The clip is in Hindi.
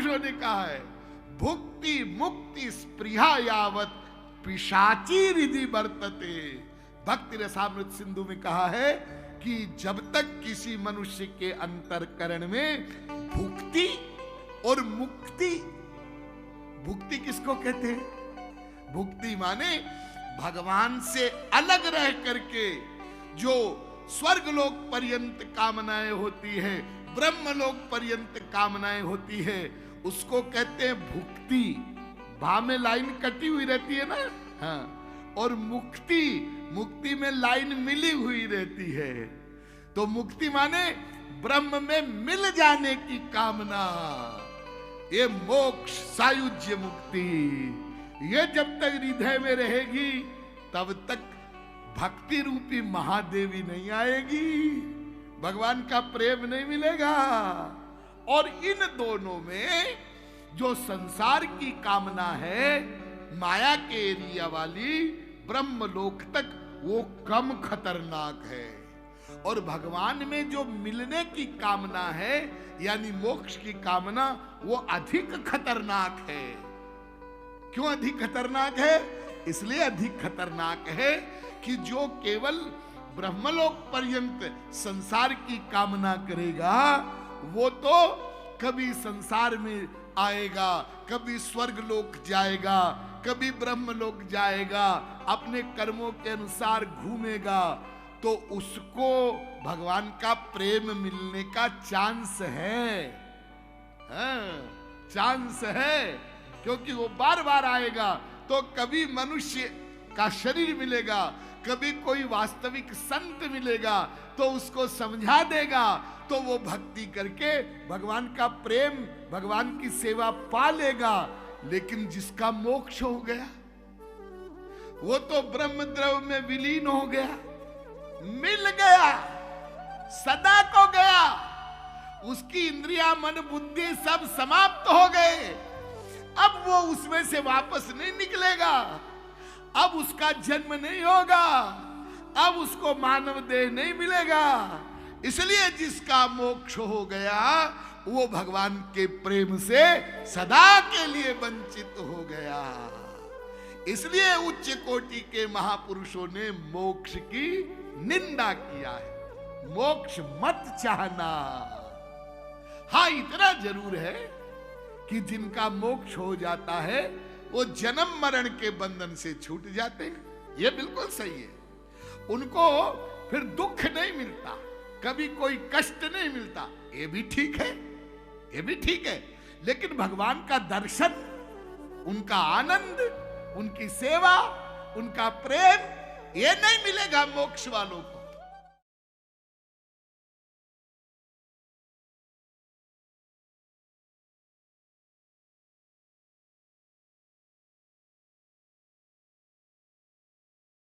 महापुरुषों ने कहा है, भुक्ति मुक्ति स्पृहा यावत पिशाची रिधि वर्तते। भक्ति रसामृत सिंधु में कहा है कि जब तक किसी मनुष्य के अंतरकरण में भुक्ति और मुक्ति, भुक्ति किसको कहते हैं? भुक्ति माने भगवान से अलग रह करके जो स्वर्गलोक पर्यंत कामनाएं होती है, ब्रह्मलोक पर्यंत कामनाएं होती है, उसको कहते हैं भुक्ति। भा में लाइन कटी हुई रहती है ना, हाँ, और मुक्ति, मुक्ति में लाइन मिली हुई रहती है। तो मुक्ति माने ब्रह्म में मिल जाने की कामना, ये मोक्ष सायुज्य मुक्ति। ये जब तक हृदय में रहेगी तब तक भक्ति रूपी महादेवी नहीं आएगी, भगवान का प्रेम नहीं मिलेगा। और इन दोनों में जो संसार की कामना है, माया के एरिया वाली, ब्रह्मलोक तक, वो कम खतरनाक है। और भगवान में जो मिलने की कामना है, यानी मोक्ष की कामना, वो अधिक खतरनाक है। क्यों अधिक खतरनाक है? इसलिए अधिक खतरनाक है कि जो केवल ब्रह्मलोक पर्यंत संसार की कामना करेगा, वो तो कभी संसार में आएगा, कभी स्वर्गलोक जाएगा, कभी ब्रह्मलोक जाएगा, अपने कर्मों के अनुसार घूमेगा, तो उसको भगवान का प्रेम मिलने का चांस है, हाँ, चांस है। क्योंकि वो बार बार आएगा, तो कभी मनुष्य का शरीर मिलेगा, कभी कोई वास्तविक संत मिलेगा, तो उसको समझा देगा, तो वो भक्ति करके भगवान का प्रेम, भगवान की सेवा पा लेगा। लेकिन जिसका मोक्ष हो गया, वो तो ब्रह्म द्रव में विलीन हो गया, मिल गया, सदा को गया, उसकी इंद्रिया मन बुद्धि सब समाप्त हो गए। अब वो उसमें से वापस नहीं निकलेगा, अब उसका जन्म नहीं होगा, अब उसको मानव देह नहीं मिलेगा। इसलिए जिसका मोक्ष हो गया, वो भगवान के प्रेम से सदा के लिए वंचित हो गया। इसलिए उच्च कोटि के महापुरुषों ने मोक्ष की निंदा किया है। मोक्ष मत चाहना। हाँ, इतना जरूर है कि जिनका मोक्ष हो जाता है, वो जन्म मरण के बंधन से छूट जाते हैं। ये बिल्कुल सही है। उनको फिर दुख नहीं मिलता, कभी कोई कष्ट नहीं मिलता। ये भी ठीक है, ये भी ठीक है। लेकिन भगवान का दर्शन, उनका आनंद, उनकी सेवा, उनका प्रेम, ये नहीं मिलेगा मोक्ष वालों को।